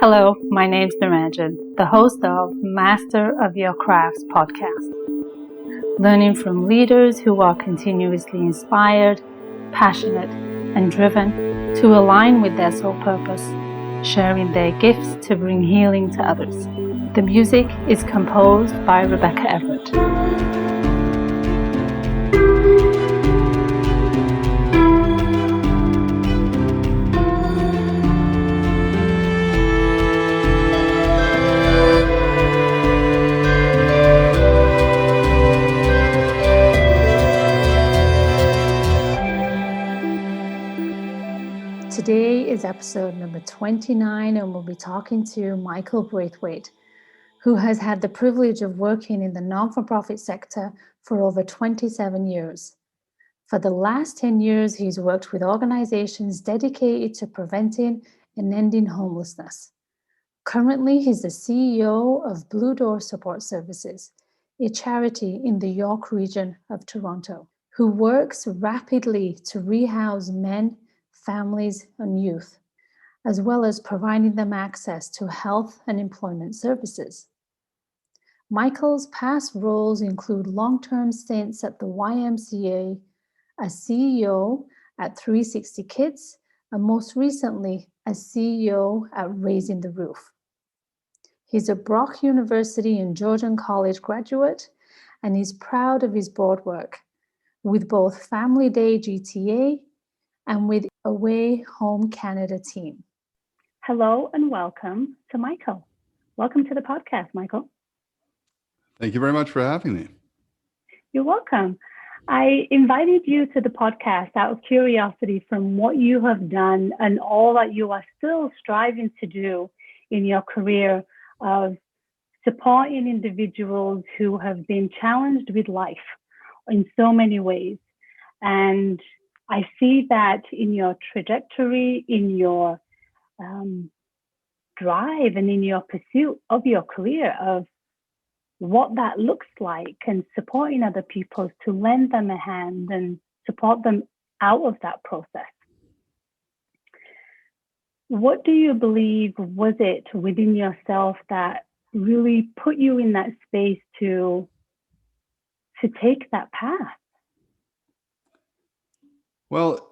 Hello, my name's Niranjan, the host of Master of Your Crafts podcast. Learning from leaders who are continuously inspired, passionate, and driven to align with their soul purpose, sharing their gifts to bring healing to others. The music is composed by Rebecca Everett. Today is episode number 29, and we'll be talking to Michael Braithwaite, who has had the privilege of working in the non-for-profit sector for over 27 years. For the last 10 years, he's worked with organizations dedicated to preventing and ending homelessness. Currently, he's the CEO of Blue Door Support Services, a charity in the York region of Toronto, who works rapidly to rehouse men, families, and youth, as well as providing them access to health and employment services. Michael's past roles include long-term stints at the YMCA, as CEO at 360 Kids, and most recently as CEO at Raising the Roof. He's a Brock University and Georgian College graduate, and he's proud of his board work with both Family Day GTA and with Away Home Canada team. Hello and welcome to Michael. Welcome to the podcast, Michael. Thank you very much for having me. You're welcome. I invited you to the podcast out of curiosity from what you have done and all that you are still striving to do in your career of supporting individuals who have been challenged with life in so many ways. And I see that in your trajectory, in your drive, and in your pursuit of your career of what that looks like, and supporting other people to lend them a hand and support them out of that process. What do you believe was it within yourself that really put you in that space to take that path? Well,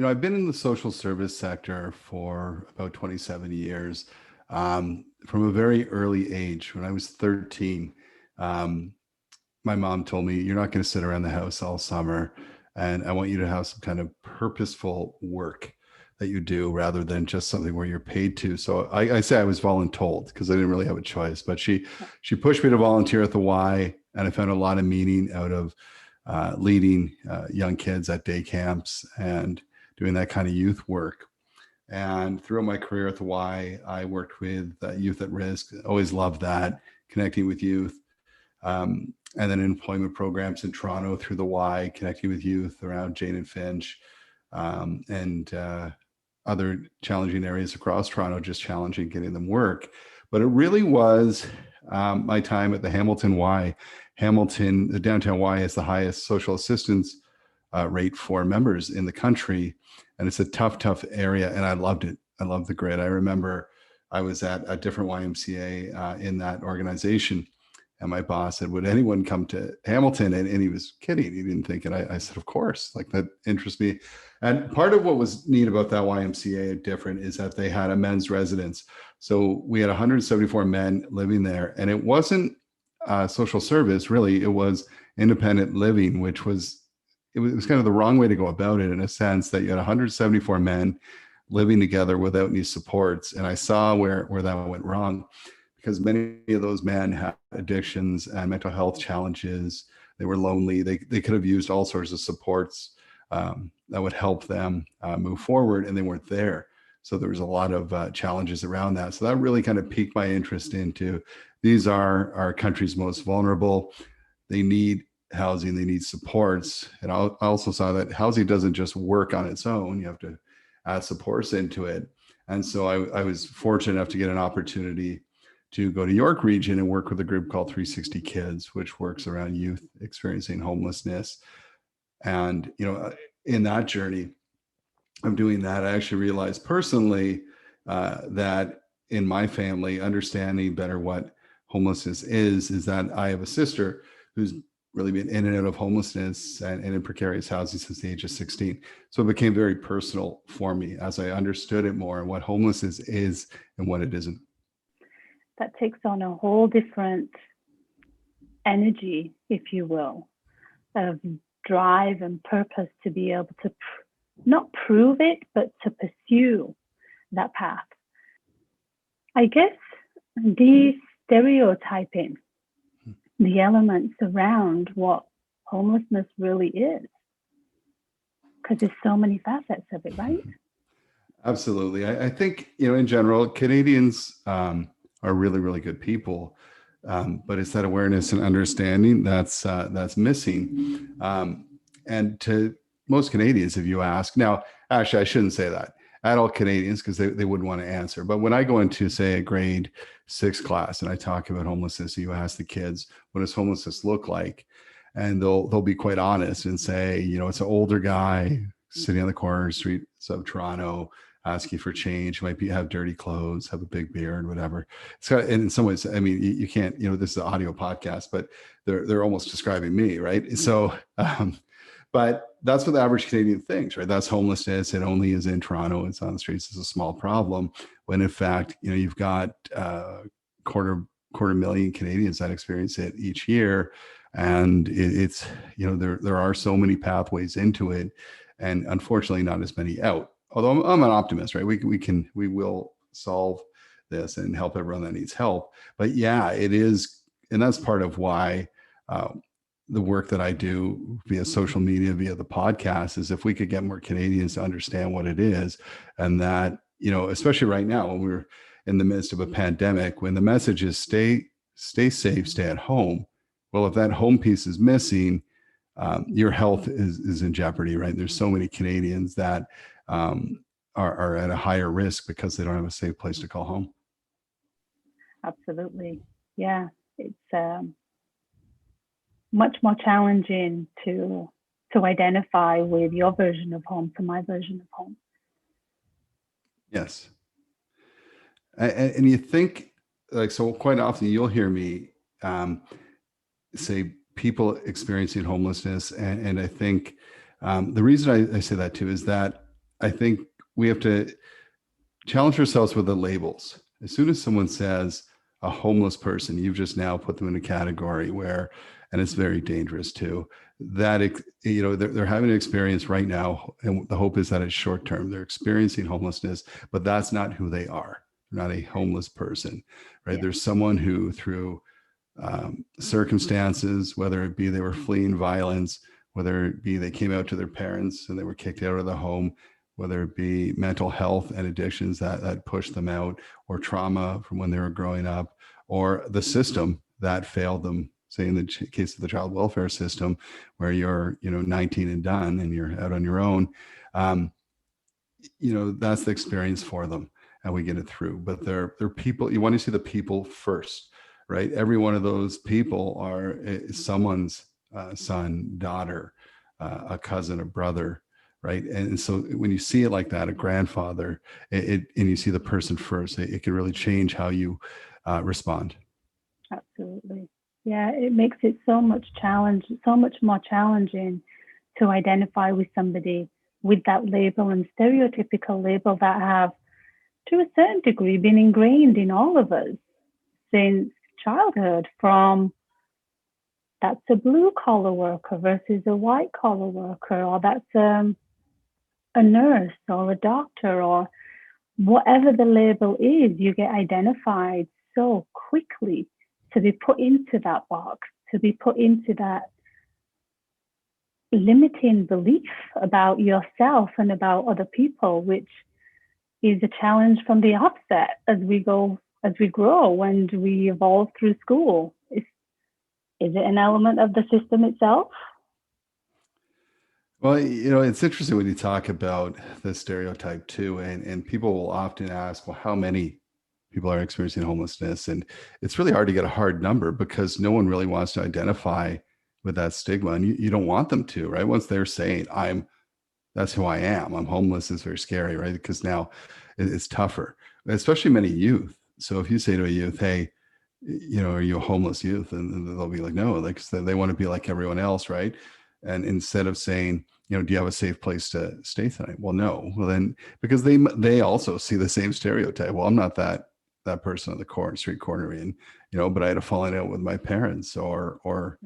I've been in the social service sector for about 27 years. From a very early age, when I was 13, my mom told me, "You're not going to sit around the house all summer, and I want you to have some kind of purposeful work that you do rather than just something where you're paid to." So I say I was voluntold because I didn't really have a choice, but she pushed me to volunteer at the Y, and I found a lot of meaning out of leading young kids at day camps and doing that kind of youth work. And throughout my career at the Y, I worked with youth at risk. Always loved that, connecting with youth. And then employment programs in Toronto through the Y, connecting with youth around Jane and Finch, and other challenging areas across Toronto, just challenging getting them work. But it really was my time at the Hamilton Y. Hamilton, the downtown Y, has the highest social assistance rate for members in the country. And it's a tough area. And I loved it. I loved the grid. I remember I was at a different YMCA in that organization. And my boss said, "Would anyone come to Hamilton?" And he was kidding. He didn't think it. I said, "Of course." Like, that interests me. And part of what was neat about that YMCA different is that they had a men's residence. So we had 174 men living there. And it wasn't social service, really. It was independent living, which was, it was kind of the wrong way to go about it, in a sense that you had 174 men living together without any supports. And I saw where that went wrong, because many of those men had addictions and mental health challenges. They were lonely. They could have used all sorts of supports that would help them move forward, and they weren't there. So there was a lot of challenges around that. So that really kind of piqued my interest into, these are our country's most vulnerable. They need housing, they need supports. And I also saw that housing doesn't just work on its own. You have to add supports into it. And so I was fortunate enough to get an opportunity to go to York region and work with a group called 360 Kids, which works around youth experiencing homelessness. And, in that journey of doing that, I actually realized personally that in my family, understanding better what homelessness is that I have a sister who's really been in and out of homelessness and in precarious housing since the age of 16. So it became very personal for me as I understood it more and what homelessness is and what it isn't. That takes on a whole different energy, if you will, of drive and purpose to be able to not prove it, but to pursue that path. I guess de-stereotyping the elements around what homelessness really is, because there's so many facets of it, right? Absolutely. I think, in general, Canadians are really, really good people. But it's that awareness and understanding that's missing. And to most Canadians, if you ask, now, actually, I shouldn't say that. Adult Canadians, because they wouldn't want to answer. But when I go into, say, a grade 6 class and I talk about homelessness, you ask the kids, what does homelessness look like? And they'll be quite honest and say, it's an older guy sitting on the corner streets of Toronto, asking for change, might have dirty clothes, have a big beard, whatever. It's got, and in some ways, I mean, you can't, this is an audio podcast, but they're almost describing me, right? So, but that's what the average Canadian thinks, right? That's homelessness. It only is in Toronto. It's on the streets. It's a small problem. When in fact, you've got quarter million Canadians that experience it each year. And it's, there are so many pathways into it, and unfortunately not as many out. Although I'm an optimist, right? We will solve this and help everyone that needs help. But yeah, it is. And that's part of why the work that I do via social media, via the podcast, is if we could get more Canadians to understand what it is. And that, especially right now when we're in the midst of a pandemic, when the message is stay safe, stay at home. Well, if that home piece is missing, your health is in jeopardy, right? There's so many Canadians that are at a higher risk because they don't have a safe place to call home. Absolutely. Yeah. It's much more challenging to identify with your version of home to my version of home. Yes. And you think, like, so quite often you'll hear me say people experiencing homelessness. And I think the reason I say that too is that I think we have to challenge ourselves with the labels. As soon as someone says a homeless person, you've just now put them in a category where, and it's very dangerous too, that, they're having an experience right now. And the hope is that it's short term. They're experiencing homelessness, but that's not who they are. They're not a homeless person, right? Yeah. There's someone who through circumstances, whether it be they were fleeing violence, whether it be they came out to their parents and they were kicked out of the home, whether it be mental health and addictions that pushed them out, or trauma from when they were growing up, or the system that failed them, say in the case of the child welfare system, where you're 19 and done and you're out on your own. That's the experience for them, and we get it through. But they're people. You want to see the people first, right? Every one of those people are someone's son, daughter, a cousin, a brother, right? And so when you see it like that, a grandfather, and you see the person first, it can really change how you respond. Absolutely. Yeah, it makes it so much more challenging to identify with somebody with that label and stereotypical label that have, to a certain degree, been ingrained in all of us since childhood, from that's a blue collar worker versus a white collar worker, or that's a nurse or a doctor, or whatever the label is. You get identified so quickly to be put into that box, to be put into that limiting belief about yourself and about other people, which is a challenge from the offset as we grow and we evolve through school. Is it an element of the system itself? Well, it's interesting when you talk about the stereotype too, and people will often ask, well, how many people are experiencing homelessness? And it's really hard to get a hard number because no one really wants to identify with that stigma, and you don't want them to, right? Once they're saying, that's who I am, I'm homeless, is very scary, right? Because now it's tougher, especially many youth. So if you say to a youth, hey, are you a homeless youth? And they'll be like, no, like they want to be like everyone else, right? And instead of saying, do you have a safe place to stay tonight? Well, no. Well, then because they also see the same stereotype. Well, I'm not that person on the street corner, and but I had a falling out with my parents, or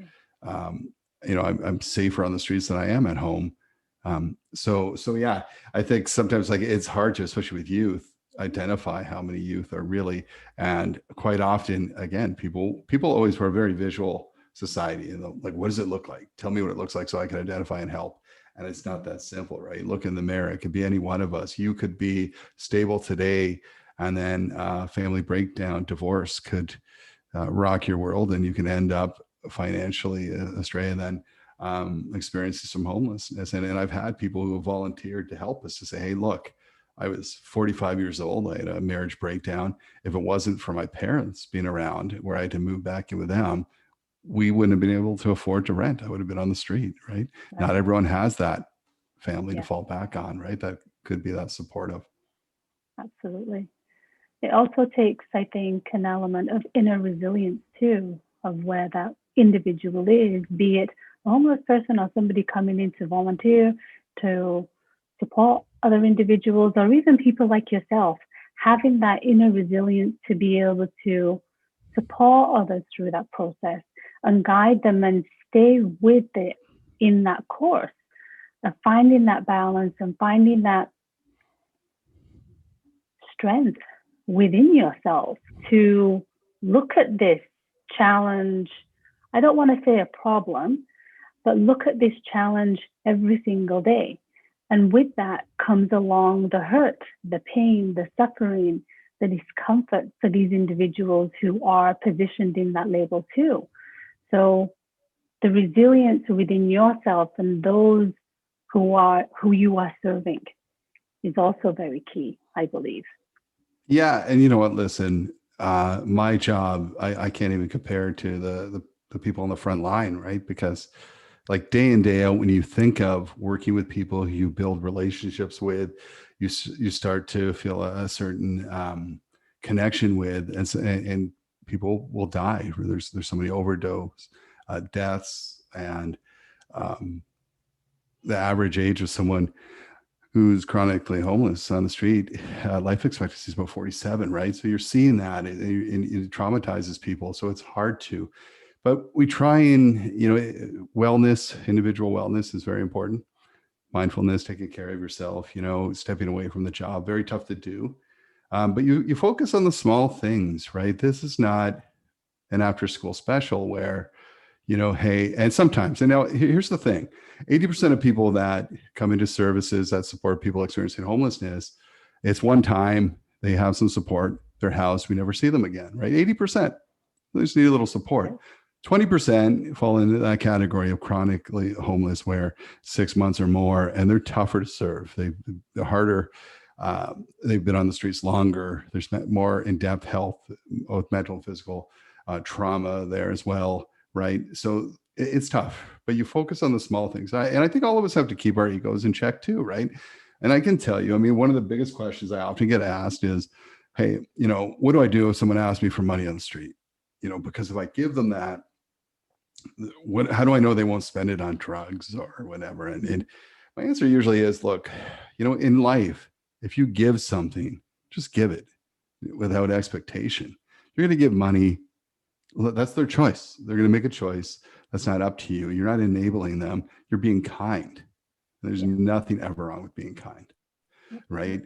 I'm safer on the streets than I am at home. So yeah, I think sometimes like it's hard to, especially with youth, identify how many youth are really, and quite often, again, people always were a very visual society, like, what does it look like? Tell me what it looks like so I can identify and help. And it's not that simple, right? Look in the mirror. It could be any one of us. You could be stable today, and then family breakdown, divorce could rock your world, and you can end up financially astray, and then experiencing some homelessness. And I've had people who have volunteered to help us, to say, hey, look, I was 45 years old. I had a marriage breakdown. If it wasn't for my parents being around, where I had to move back in with them, we wouldn't have been able to afford to rent. I would have been on the street, right? Not everyone has that family to fall back on, right? That could be that supportive. Absolutely. It also takes, I think, an element of inner resilience too, of where that individual is, be it a homeless person or somebody coming in to volunteer, to support other individuals, or even people like yourself, having that inner resilience to be able to support others through that process and guide them and stay with it in that course, and finding that balance and finding that strength within yourself to look at this challenge. I don't want to say a problem, but look at this challenge every single day. And with that comes along the hurt, the pain, the suffering, the discomfort for these individuals who are positioned in that label too. So the resilience within yourself and those who you are serving is also very key, I believe. Yeah. And you know what, listen, my job, I can't even compare to the people on the front line, right? Because like day in, day out, when you think of working with people who you build relationships with, you start to feel a certain connection with, and people will die. There's so many overdose deaths, and the average age of someone who's chronically homeless on the street, life expectancy is about 47, right? So you're seeing that, and it traumatizes people. So it's hard to, but we try and, wellness, individual wellness is very important. Mindfulness, taking care of yourself, stepping away from the job, very tough to do. But you focus on the small things, right? This is not an after school special where, hey, and sometimes, and now here's the thing, 80% of people that come into services that support people experiencing homelessness, it's one time they have some support, their house, we never see them again, right? 80%, they just need a little support. 20% fall into that category of chronically homeless, where 6 months or more, and they're tougher to serve. They're harder. They've been on the streets longer. There's more in-depth health, both mental and physical trauma there as well, right? So it's tough, but you focus on the small things. And I think all of us have to keep our egos in check too, right? And I can tell you, I mean, one of the biggest questions I often get asked is, hey, what do I do if someone asks me for money on the street? Because if I give them that, how do I know they won't spend it on drugs or whatever? And my answer usually is, look, in life, if you give something, just give it without expectation. You're going to give money. That's their choice. They're going to make a choice. That's not up to you. You're not enabling them. You're being kind. There's nothing ever wrong with being kind, right?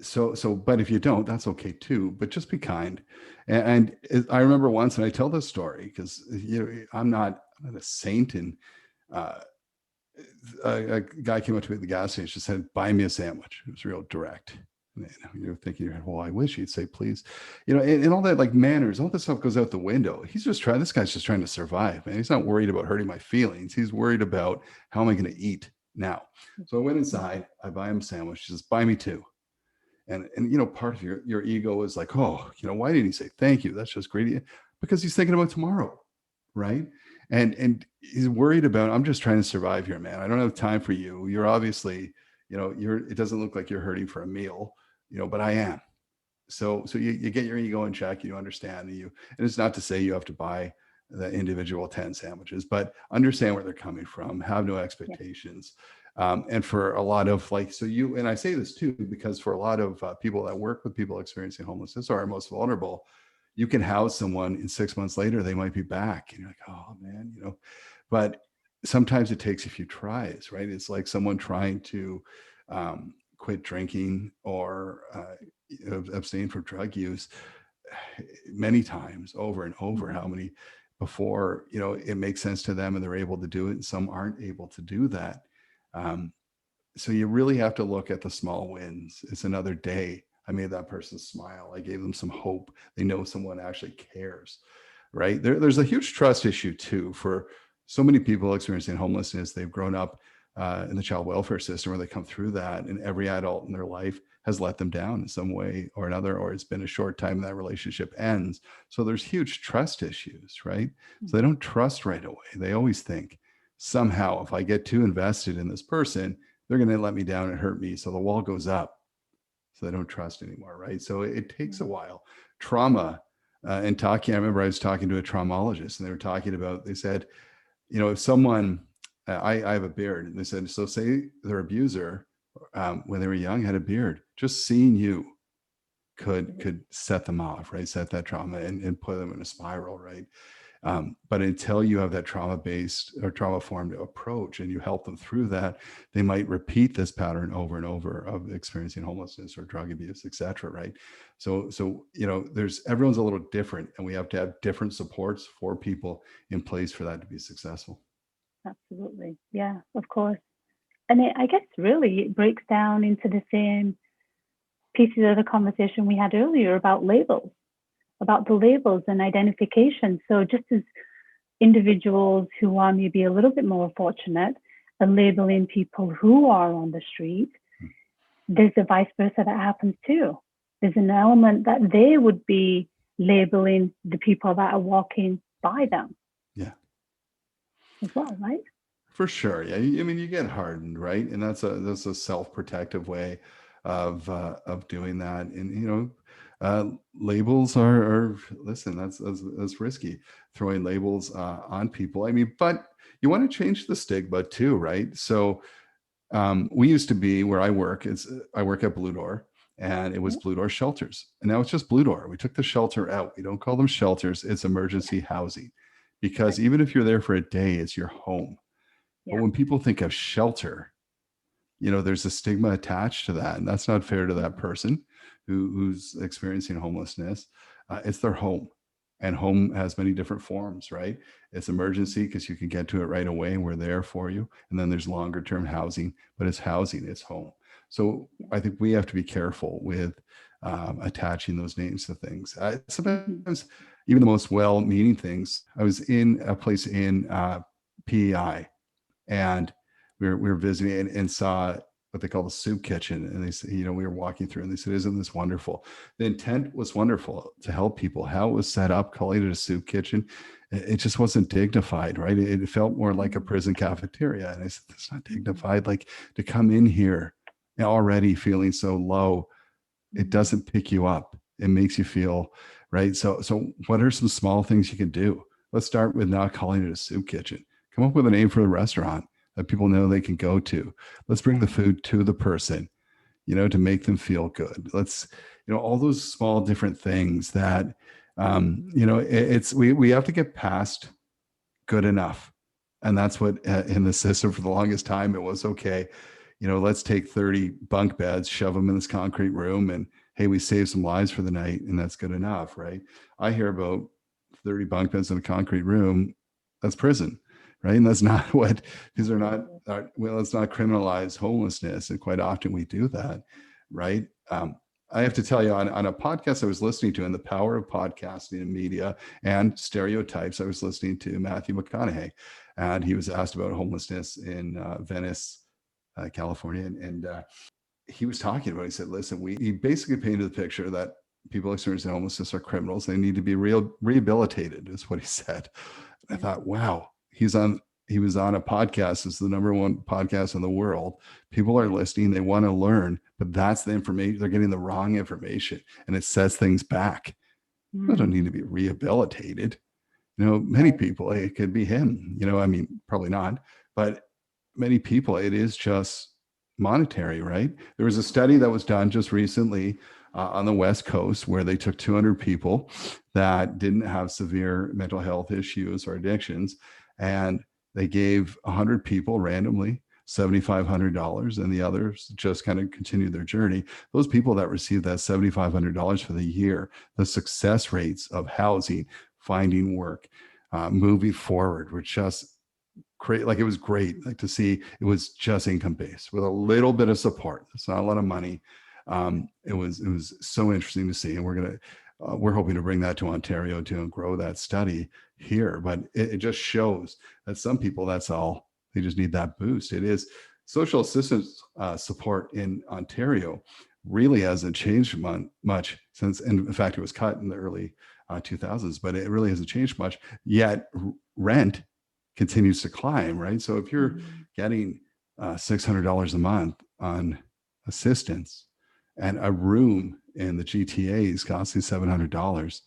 So, but if you don't, that's okay too, but just be kind. And I remember once, and I tell this story because, I'm not a saint, and a guy came up to me at the gas station and said, buy me a sandwich. It was real direct. And you're thinking, well, I wish he'd say, please, and all that, like manners, all this stuff goes out the window. This guy's just trying to survive, man. He's not worried about hurting my feelings. He's worried about, how am I going to eat now? So I went inside, I buy him a sandwich. He says, buy me two. And part of your ego is like, oh, why didn't he say thank you? That's just great. Because he's thinking about tomorrow, right? And he's worried about, I'm just trying to survive here, man. I don't have time for you. You're obviously, it doesn't look like you're hurting for a meal, but I am. So you get your ego in check, you understand, and it's not to say you have to buy the individual 10 sandwiches, but understand where they're coming from, have no expectations. And for a lot of and I say this too, because for a lot of people that work with people experiencing homelessness or are most vulnerable, you can house someone and 6 months later, they might be back. And you're like, oh man, but sometimes it takes a few tries, right? It's like someone trying to quit drinking or abstain from drug use many times over and over. How many before it makes sense to them and they're able to do it, and some aren't able to do that. So you really have to look at the small wins. It's another day. I made that person smile. I gave them some hope. They know someone actually cares, right? There's a huge trust issue too for so many people experiencing homelessness. They've grown up in the child welfare system, where they come through that, and every adult in their life has let them down in some way or another, or it's been a short time that relationship ends. So there's huge trust issues, right? So they don't trust right away. They always think somehow, if I get too invested in this person, they're going to let me down and hurt me. So the wall goes up. So they don't trust anymore, right? So it takes a while. Trauma and talking, I remember I was talking to a traumatologist, and they were talking about, they said, if someone, I have a beard, and they said, so say their abuser, when they were young, had a beard, just seeing you could set them off, right? Set that trauma and put them in a spiral, right? But until you have that trauma-based or trauma-formed approach and you help them through that, they might repeat this pattern over and over of experiencing homelessness or drug abuse, et cetera, right? So everyone's a little different, and we have to have different supports for people in place for that to be successful. Absolutely. Yeah, of course. And I guess really it breaks down into the same pieces of the conversation we had earlier about labels, about the labels and identification. So just as individuals who are maybe a little bit more fortunate are labeling people who are on the street, there's a vice versa that happens too. There's an element that they would be labeling the people that are walking by them. Yeah. As well, right? For sure. Yeah. I mean, you get hardened, right? And that's a self-protective way of doing that. And, labels are listen, that's risky, throwing labels on people. I mean, but you want to change the stigma too, right? So we used to be where I work. I work at Blue Door, and it was Blue Door shelters, and now it's just Blue Door. We took the shelter out. We don't call them shelters. It's emergency housing, because even if you're there for a day, it's your home. But when people think of shelter, there's a stigma attached to that, and that's not fair to that person who's experiencing homelessness. It's their home, and home has many different forms, right? It's emergency because you can get to it right away, and we're there for you. And then there's longer term housing, but it's housing, it's home. So I think we have to be careful with attaching those names to things. Sometimes even the most well-meaning things. I was in a place in PEI, and we were visiting and saw what they call the soup kitchen. And they said, we were walking through, and they said, isn't this wonderful? The intent was wonderful to help people. How it was set up, calling it a soup kitchen, it just wasn't dignified, right? It felt more like a prison cafeteria. And I said, that's not dignified. Like, to come in here already feeling so low, it doesn't pick you up. It makes you feel, right? So what are some small things you can do? Let's start with not calling it a soup kitchen. Come up with a name for the restaurant that people know they can go to. Let's bring the food to the person, to make them feel good. Let's, all those small different things that, we have to get past good enough. And that's what in the system for the longest time, it was okay. Let's take 30 bunk beds, shove them in this concrete room, and hey, we saved some lives for the night, and that's good enough, right? I hear about 30 bunk beds in a concrete room. That's prison. Right. And that's not what, these are not, well, let's not criminalize homelessness. And quite often we do that. Right. I have to tell you, on a podcast I was listening to, in the power of podcasting and media and stereotypes, I was listening to Matthew McConaughey, and he was asked about homelessness in Venice, California. And he was talking about, he said, listen, he basically painted the picture that people experiencing homelessness are criminals. They need to be rehabilitated, is what he said. And I thought, wow. He was on a podcast. It's the #1 podcast in the world. People are listening. They want to learn, but that's the information. They're getting the wrong information, and it sets things back. They don't need to be rehabilitated. Many people, it could be him, I mean, probably not, but many people, it is just monetary, right? There was a study that was done just recently on the West Coast where they took 200 people that didn't have severe mental health issues or addictions, and they gave 100 people randomly $7,500, and the others just kind of continued their journey. Those people that received that $7,500 for the year, the success rates of housing, finding work, moving forward were just great. Like, it was great, like, to see it was just income based with a little bit of support. It's not a lot of money. It was so interesting to see, and we're hoping to bring that to Ontario too and grow that study here. But it just shows that some people, that's all they just need, that boost. It is social assistance support in Ontario really hasn't changed much since, and in fact, it was cut in the early 2000s, but it really hasn't changed much. Yet rent continues to climb, right? So if you're getting $600 a month on assistance, and a room in the GTA is costing $700,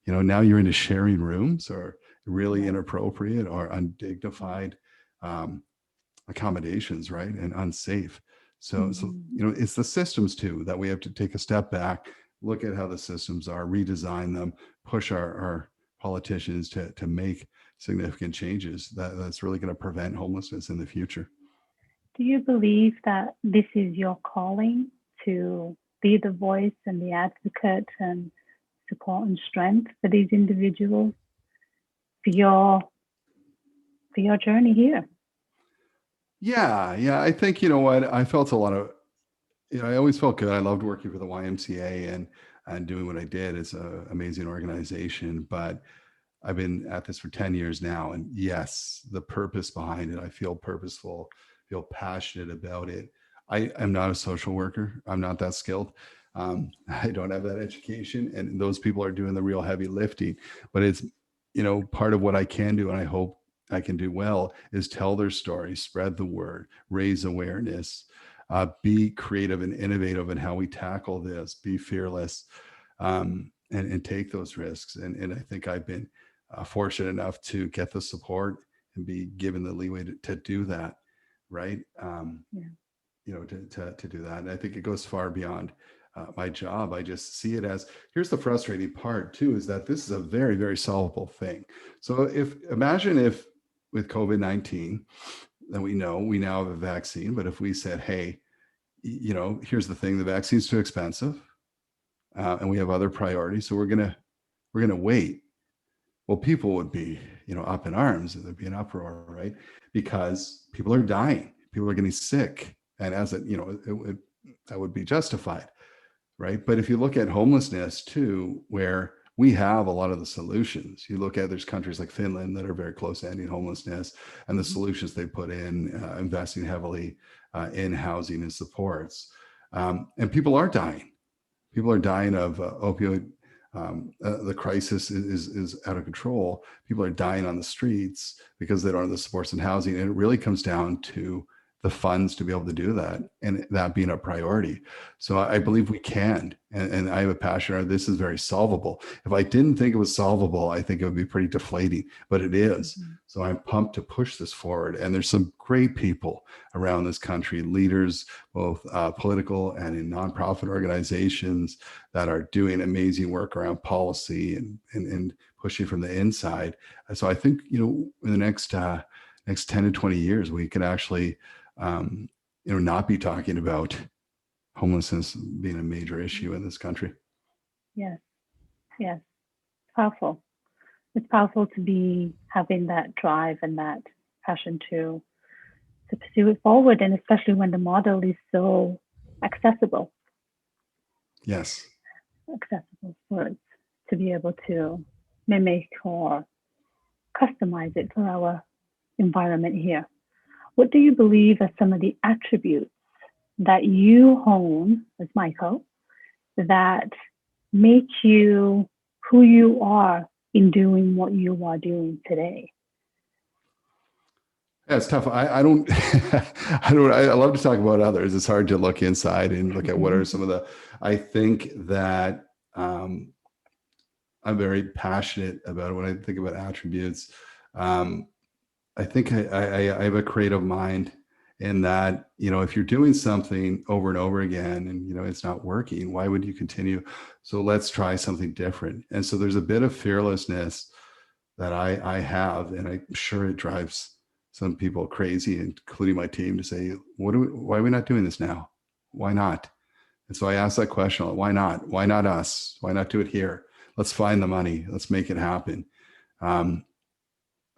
now you're into sharing rooms, or really inappropriate or undignified accommodations, right? And unsafe. So, it's the systems too that we have to take a step back, look at how the systems are, redesign them, push our politicians to make significant changes that's really going to prevent homelessness in the future. Do you believe that this is your calling, to be the voice and the advocate and support and strength for these individuals for your journey here? Yeah. I think, what, I felt a lot of, I always felt good. I loved working for the YMCA and doing what I did. It's an amazing organization, but I've been at this for 10 years now. And yes, the purpose behind it, I feel purposeful, feel passionate about it. I am not a social worker. I'm not that skilled. I don't have that education, and those people are doing the real heavy lifting. But it's, part of what I can do, and I hope I can do well, is tell their story, spread the word, raise awareness, be creative and innovative in how we tackle this, be fearless, and take those risks. And I think I've been fortunate enough to get the support and be given the leeway to do that, right? To do that. And I think it goes far beyond my job. I just see it as, here's the frustrating part too, is that this is a very, very solvable thing. So imagine if with COVID-19, then we now have a vaccine, but if we said, hey, here's the thing, the vaccine's too expensive, and we have other priorities, so we're gonna wait. Well, people would be, up in arms, and there'd be an uproar, right? Because people are dying, people are getting sick, and as that would be justified, right? But if you look at homelessness too, where we have a lot of the solutions, you look at, there's countries like Finland that are very close to ending homelessness, and the solutions they put in, investing heavily in housing and supports, and people are dying. People are dying of opioid. The crisis is out of control. People are dying on the streets because they don't have the supports and housing. And it really comes down to the funds to be able to do that, and that being a priority. So I believe we can, and I have a passion. This is very solvable. If I didn't think it was solvable, I think it would be pretty deflating, but it is. So I'm pumped to push this forward. And there's some great people around this country, leaders, both political and in nonprofit organizations, that are doing amazing work around policy and pushing from the inside. So I think, in the next 10 to 20 years, we can actually not be talking about homelessness being a major issue in this country. Yes. Powerful. It's powerful to be having that drive and that passion to pursue it forward, and especially when the model is so accessible. Yes. Accessible for us to be able to mimic or customize it for our environment here. What do you believe are some of the attributes that you hone as Michael that make you who you are in doing what you are doing today? Yeah, it's tough. I don't, I love to talk about others. It's hard to look inside and look at what are some of the, I think that I'm very passionate about it when I think about attributes. Um, I think I have a creative mind in that, if you're doing something over and over again and, it's not working, why would you continue? So let's try something different. And so there's a bit of fearlessness that I have, and I'm sure it drives some people crazy, including my team, to say, why are we not doing this now? Why not? And so I ask that question, why not? Why not us? Why not do it here? Let's find the money. Let's make it happen. Um,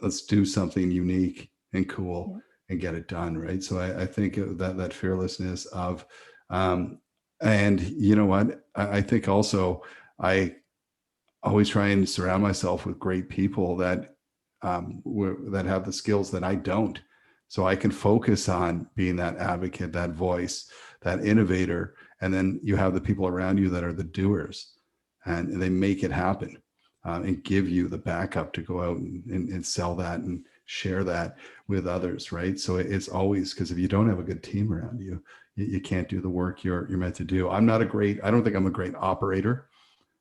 let's do something unique and cool and get it done. Right. So I think that fearlessness of, and you know what, I think also I always try and surround myself with great people that that have the skills that I don't. So I can focus on being that advocate, that voice, that innovator. And then you have the people around you that are the doers, and they make it happen, and give you the backup to go out and sell that and share that with others. Right. So it's always, because if you don't have a good team around you, you can't do the work you're meant to do. I don't think I'm a great operator.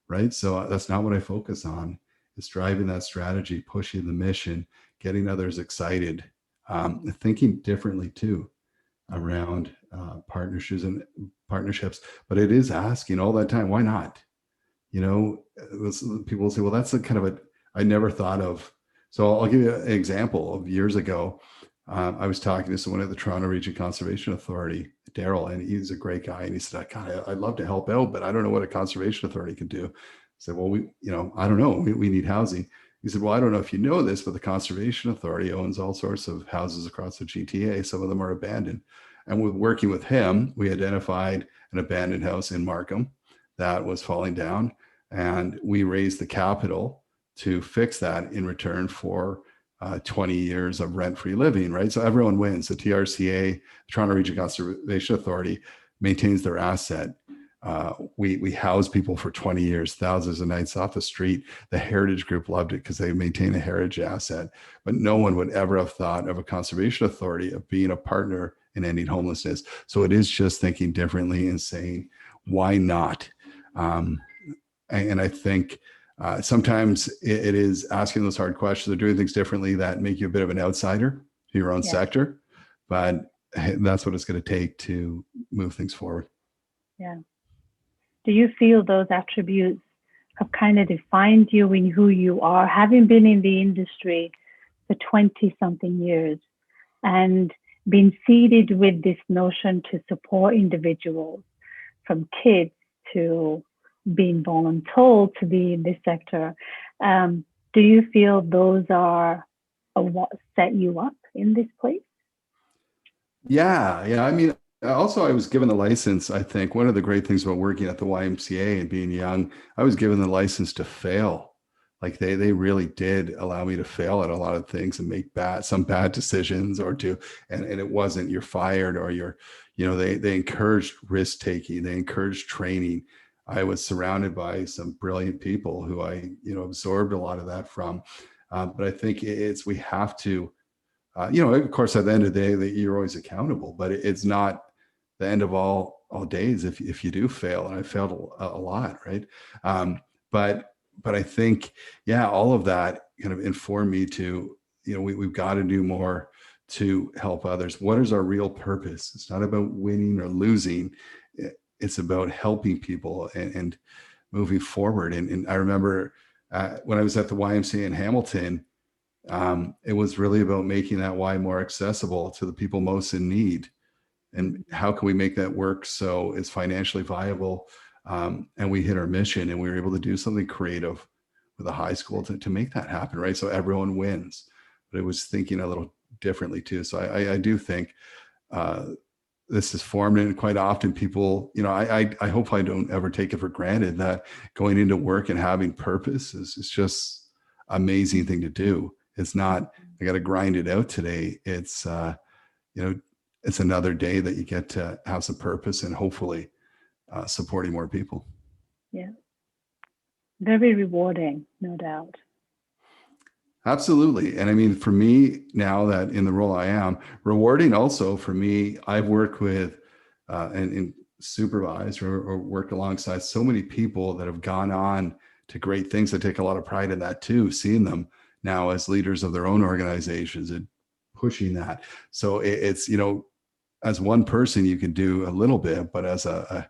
Right. So that's not what I focus on. It's driving that strategy, pushing the mission, getting others excited, thinking differently too around partnerships. But it is asking all that time, why not? People will say, well, that's a kind of I never thought of. So I'll give you an example of years ago. I was talking to someone at the Toronto Region Conservation Authority, Daryl, and he's a great guy. And he said, God, I'd love to help out, but I don't know what a conservation authority can do. I said, well, I don't know. We need housing. He said, well, I don't know if you know this, but the Conservation Authority owns all sorts of houses across the GTA. Some of them are abandoned. And with working with him, we identified an abandoned house in Markham that was falling down. And we raised the capital to fix that in return for 20 years of rent-free living, right? So everyone wins. The TRCA, the Toronto Region Conservation Authority, maintains their asset. We house people for 20 years, thousands of nights off the street. The Heritage Group loved it because they maintain a heritage asset. But no one would ever have thought of a conservation authority of being a partner in ending homelessness. So it is just thinking differently and saying, why not? And I think sometimes it is asking those hard questions or doing things differently that make you a bit of an outsider to your own sector. But that's what it's going to take to move things forward. Yeah. Do you feel those attributes have kind of defined you in who you are, having been in the industry for 20 something years and been seeded with this notion to support individuals, from kids to being voluntold to be in this sector? Do you feel those are what set you up in this place? Yeah. I mean, also, I was given the license. I think one of the great things about working at the YMCA and being young, I was given the license to fail. Like they really did allow me to fail at a lot of things and make some bad decisions, and it wasn't you're fired or they encouraged risk taking, they encouraged training. I was surrounded by some brilliant people who I absorbed a lot of that from. But I think we have to, of course, at the end of the day, that you're always accountable, but it's not the end of all days if you do fail. And I failed a lot, right? But I think, all of that kind of informed me to, we've got to do more to help others. What is our real purpose? It's not about winning or losing. It's about helping people and moving forward. And I remember when I was at the YMCA in Hamilton, it was really about making that Y more accessible to the people most in need. And how can we make that work so it's financially viable? And we hit our mission, and we were able to do something creative with a high school to make that happen, right? So everyone wins. But it was thinking a little differently too. So I do think this is formed, and quite often people, I hope I don't ever take it for granted that going into work and having purpose is just amazing thing to do. It's not, I got to grind it out today. It's, it's another day that you get to have some purpose and hopefully supporting more people. Yeah. Very rewarding, no doubt. Absolutely. And I mean, for me now that in the role I am, rewarding also for me, I've worked with and supervised or worked alongside so many people that have gone on to great things. I take a lot of pride in that too, seeing them now as leaders of their own organizations and pushing that. So it's, you know, as one person, you can do a little bit, but as a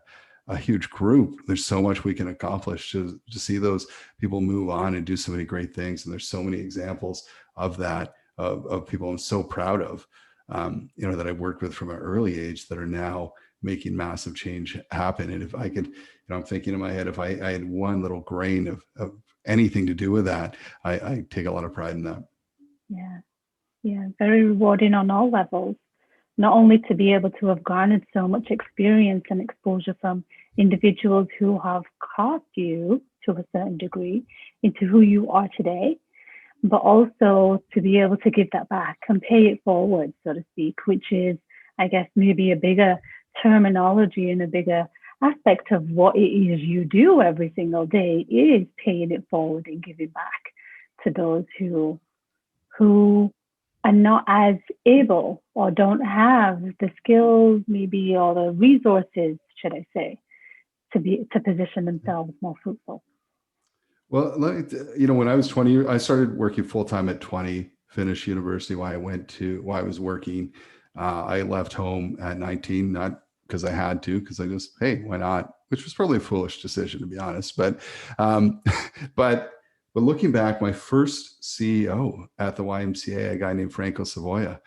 huge group, there's so much we can accomplish to see those people move on and do so many great things. And there's so many examples of that, of people I'm so proud of, you know, that I've worked with from an early age that are now making massive change happen. And if I could, you know, I'm thinking in my head, if I had one little grain of anything to do with that, I take a lot of pride in that. Yeah. Yeah. Very rewarding on all levels. Not only to be able to have garnered so much experience and exposure from individuals who have cast you to a certain degree into who you are today, but also to be able to give that back and pay it forward, so to speak, which is, I guess, maybe a bigger terminology and a bigger aspect of what it is you do every single day, is paying it forward and giving back to those who are not as able or don't have the skills maybe, or the resources, should I say, to position themselves more fruitful. Well, you know, when I was 20, I started working full time at 20, finished university while I was working. I left home at 19, not because I had to, because I just, hey, why not? Which was probably a foolish decision, to be honest. Um, but, but looking back, my first CEO at the YMCA, a guy named Franco Savoia,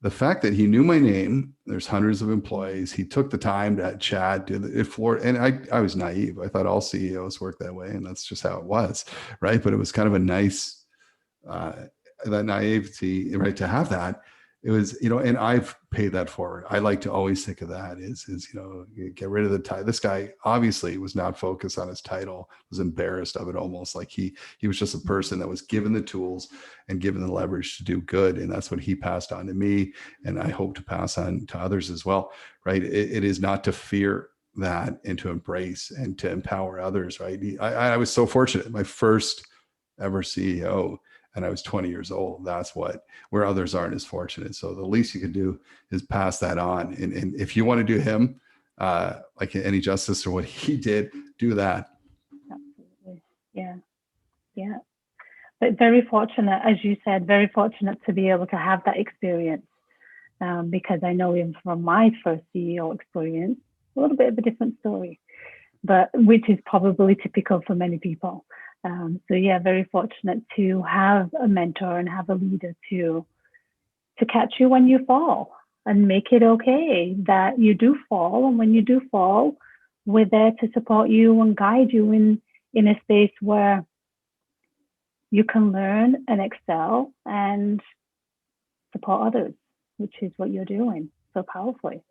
the fact that he knew my name, there's hundreds of employees, he took the time to chat, do the floor, and I was naive. I thought all CEOs work that way, and that's just how it was, right? But it was kind of a nice, uh, that naivety, right, to have that. It was, you know, and I've paid that forward. I like to always think of that is, you know, get rid of the title. This guy obviously was not focused on his title, was embarrassed of it, almost like he was just a person that was given the tools and given the leverage to do good. And that's what he passed on to me. And I hope to pass on to others as well, right? It is not to fear that and to embrace and to empower others, right? I was so fortunate. My first ever CEO, and I was 20 years old. That's where others aren't as fortunate. So the least you can do is pass that on. And if you want to do him like any justice or what he did, do that. Absolutely. Yeah. Yeah. But very fortunate, as you said, very fortunate to be able to have that experience. Because I know even from my first CEO experience, a little bit of a different story, but which is probably typical for many people. So yeah, very fortunate to have a mentor and have a leader to catch you when you fall and make it okay that you do fall. And when you do fall, we're there to support you and guide you in a space where you can learn and excel and support others, which is what you're doing so powerfully.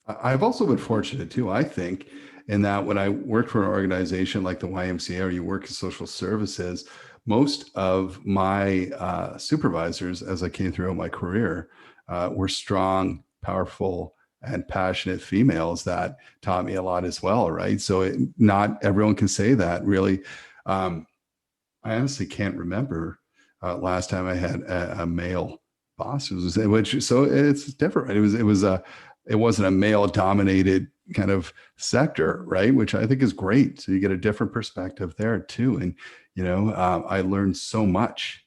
I've also been fortunate too, I think, in that when I worked for an organization like the YMCA or you work in social services, most of my supervisors, as I came throughout my career, were strong, powerful, and passionate females that taught me a lot as well, right? So not everyone can say that, really. I honestly can't remember last time I had a male boss, which so it's different. It wasn't a male dominated kind of sector, right? Which I think is great. So you get a different perspective there too. And, you know, I learned so much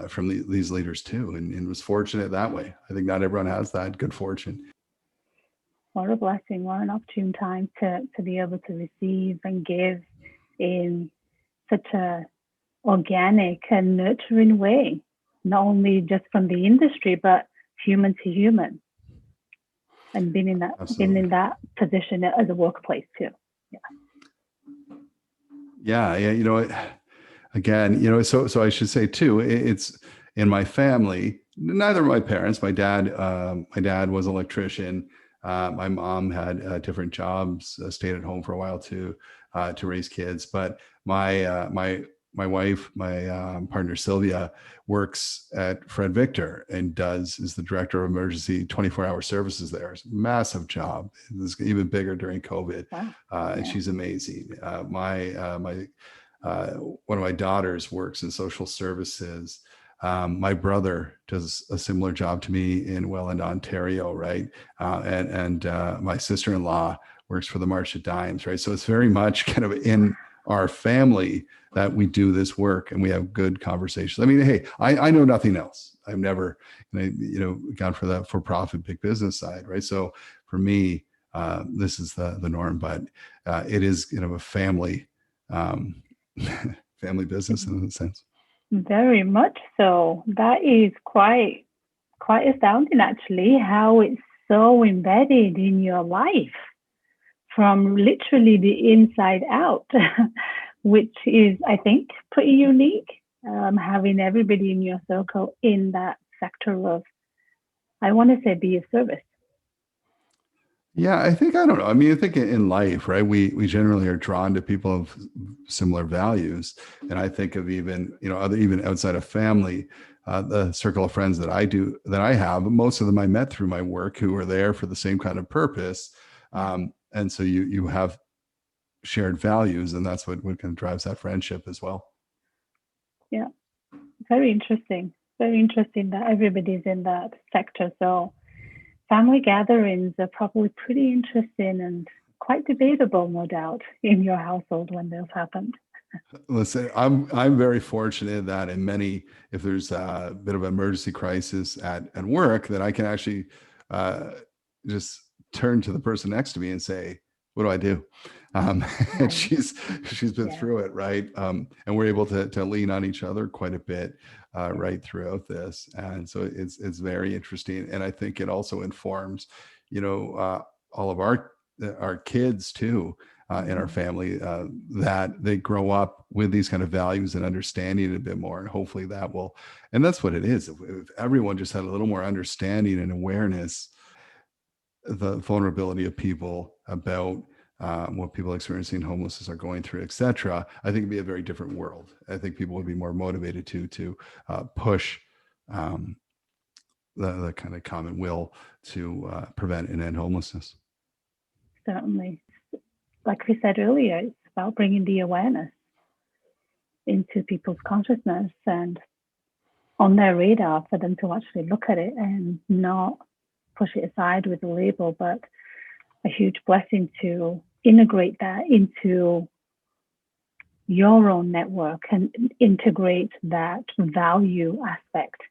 from these leaders too, and was fortunate that way. I think not everyone has that good fortune. What a blessing, what an opportune time to be able to receive and give in such a organic and nurturing way, not only just from the industry, but human to human. And being in that position as a workplace too. Yeah. You know, again, you know, so I should say too, it's in my family. Neither of my parents. My dad was an electrician. My mom had different jobs. Stayed at home for a while to raise kids. But my wife, my partner Sylvia, works at Fred Victor and is the director of emergency 24-hour services there. It's a massive job. It's even bigger during COVID. Wow. And she's amazing. My one of my daughters works in social services. My brother does a similar job to me in Welland, Ontario, right? And my sister-in-law works for the March of Dimes, right? So it's very much kind of in our family that we do this work and we have good conversations. I mean, hey, I know nothing else. I've never, gone for the for-profit big business side, right? So for me, this is the norm, but it is kind of a family family business in a sense. Very much so. That is quite astounding, actually, how it's so embedded in your life from literally the inside out, which is, I think, pretty unique. Having everybody in your circle in that sector of, I want to say, be of service. Yeah, I don't know. I mean, I think in life, right, we generally are drawn to people of similar values. And I think of even, even outside of family, the circle of friends that I have, most of them I met through my work who are there for the same kind of purpose. And so you have shared values, and that's what kind of drives that friendship as well. Yeah, very interesting. Very interesting that everybody's in that sector. So family gatherings are probably pretty interesting and quite debatable, no doubt, in your household when those happened. Listen, I'm very fortunate that if there's a bit of an emergency crisis at work, that I can actually just turn to the person next to me and say, what do I do? And she's been through it, right? And we're able to lean on each other quite a bit right throughout this. And so it's very interesting. And I think it also informs, all of our kids too, in our family, that they grow up with these kind of values and understanding a bit more. And hopefully and that's what it is. If everyone just had a little more understanding and awareness, the vulnerability of people about what people experiencing homelessness are going through, etc., I think it'd be a very different world. I think people would be more motivated to push the kind of common will to prevent and end homelessness. Certainly. Like we said earlier, it's about bringing the awareness into people's consciousness and on their radar for them to actually look at it and not push it aside with a label, but a huge blessing to integrate that into your own network and integrate that value aspect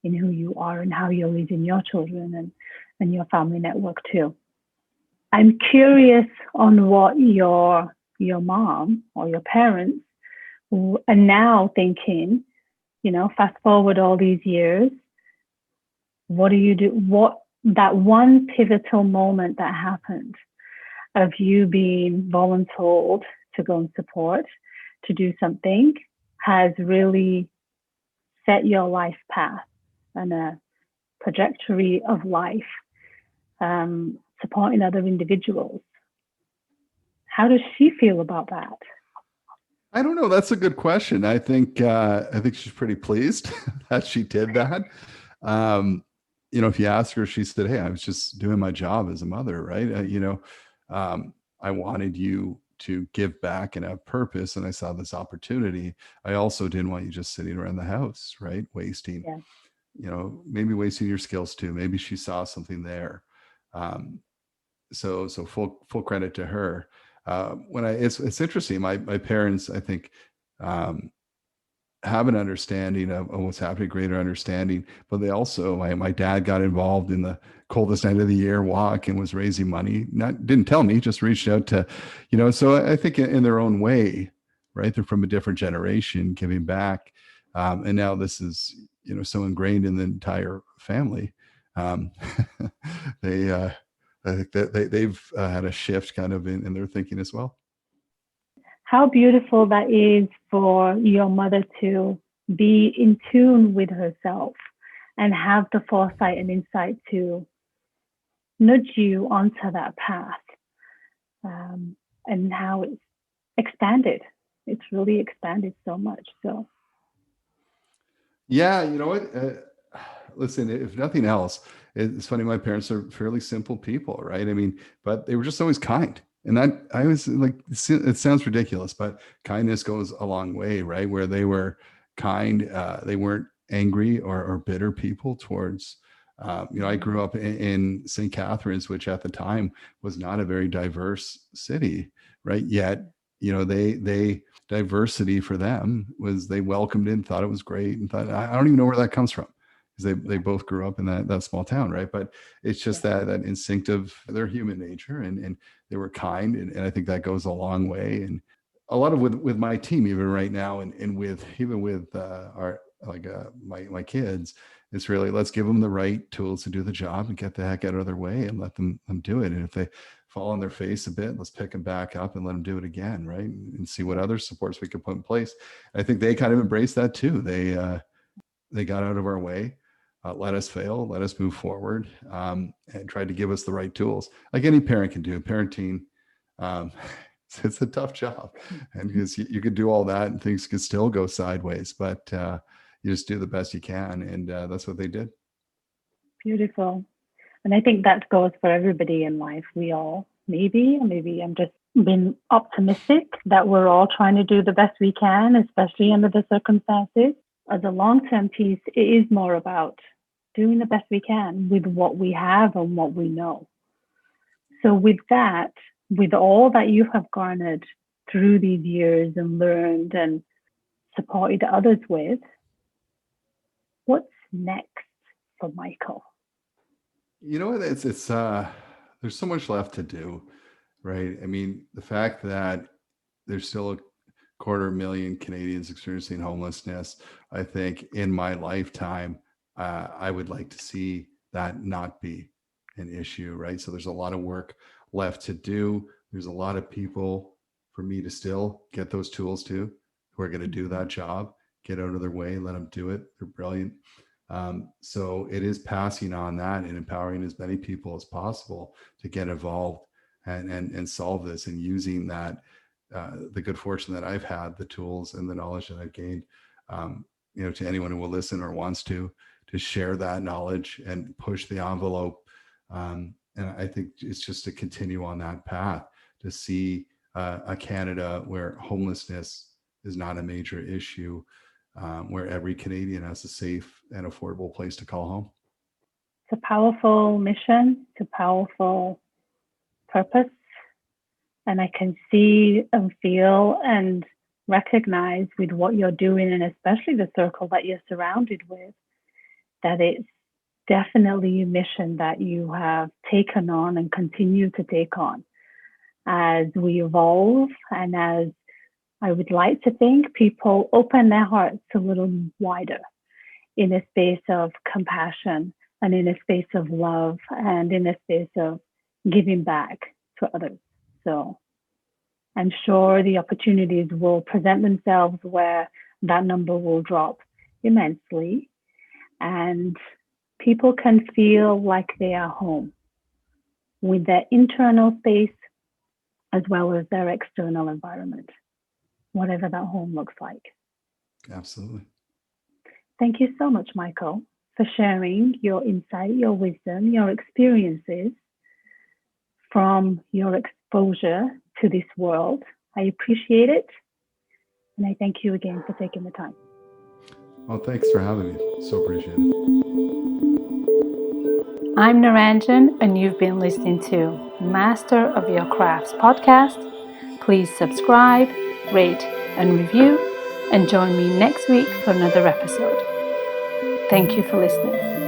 in who you are and how you're raising your children and your family network too. I'm curious on what your mom or your parents are now thinking, fast forward all these years, what do you do? What that one pivotal moment that happened of you being voluntold to go and support, to do something, has really set your life path and a trajectory of life, supporting other individuals. How does she feel about that? I don't know. That's a good question. I think she's pretty pleased that she did that. If you ask her, she said, "Hey, I was just doing my job as a mother, right? I wanted you to give back and have purpose, and I saw this opportunity. I also didn't want you just sitting around the house, right? Wasting, maybe wasting your skills too. Maybe she saw something there. So full credit to her. It's interesting. My parents, I think, have an understanding of what's happening, greater understanding, but they also, my dad got involved in the coldest night of the year walk and was raising money. Didn't tell me, just reached out to, so I think in their own way, right? They're from a different generation giving back. And now this is, so ingrained in the entire family. I think that they've had a shift kind of in their thinking as well. How beautiful that is for your mother to be in tune with herself and have the foresight and insight to nudge you onto that path, and how it's expanded. It's really expanded so much. So, yeah, you know what? Listen, if nothing else, it's funny. My parents are fairly simple people, right? I mean, but they were just always kind. And that, I was like, it sounds ridiculous, but kindness goes a long way, right? Where they were kind, they weren't angry or bitter people towards, I grew up in St. Catharines, which at the time was not a very diverse city, right? Yet, they diversity for them was they welcomed it, thought it was great, and thought, I don't even know where that comes from, because they both grew up in that small town, right? But it's just that instinctive, their human nature, and they were kind, and I think that goes a long way. And a lot of with my team, even right now, and with our my kids, it's really, let's give them the right tools to do the job and get the heck out of their way and let them do it. And if they fall on their face a bit, let's pick them back up and let them do it again, right? And see what other supports we can put in place. I think they kind of embraced that too. They got out of our way, let us fail, let us move forward, and tried to give us the right tools, like any parent can do. Parenting, it's a tough job, and because you could do all that and things could still go sideways, but you just do the best you can, and that's what they did. Beautiful. And I think that goes for everybody in life. We all, maybe I'm just being optimistic that we're all trying to do the best we can, especially under the circumstances. As a long-term piece, it is more about doing the best we can with what we have and what we know. So with that, with all that you have garnered through these years and learned and supported others with, what's next for Michael? You know what? It's there's so much left to do, right? I mean, the fact that there's still a 250,000 Canadians experiencing homelessness, I think in my lifetime, I would like to see that not be an issue, right? So there's a lot of work left to do. There's a lot of people for me to still get those tools to, who are going to do that job, get out of their way, let them do it. They're brilliant. So it is passing on that and empowering as many people as possible to get involved and solve this, and using that, the good fortune that I've had, the tools and the knowledge that I've gained, to anyone who will listen or wants to share that knowledge and push the envelope. And I think it's just to continue on that path, to see a Canada where homelessness is not a major issue, where every Canadian has a safe and affordable place to call home. It's a powerful mission, it's a powerful purpose. And I can see and feel and recognize with what you're doing, and especially the circle that you're surrounded with, that it's definitely a mission that you have taken on and continue to take on as we evolve, and as I would like to think people open their hearts a little wider in a space of compassion and in a space of love and in a space of giving back to others. So I'm sure the opportunities will present themselves where that number will drop immensely, and people can feel like they are home with their internal space as well as their external environment, whatever that home looks like. Absolutely. Thank you so much, Michael, for sharing your insight, your wisdom, your experiences from your exposure to this world. I appreciate it. And I thank you again for taking the time. Well, thanks for having me. So appreciate it. I'm Naranjan, and you've been listening to Master of Your Crafts podcast. Please subscribe, rate, and review, and join me next week for another episode. Thank you for listening.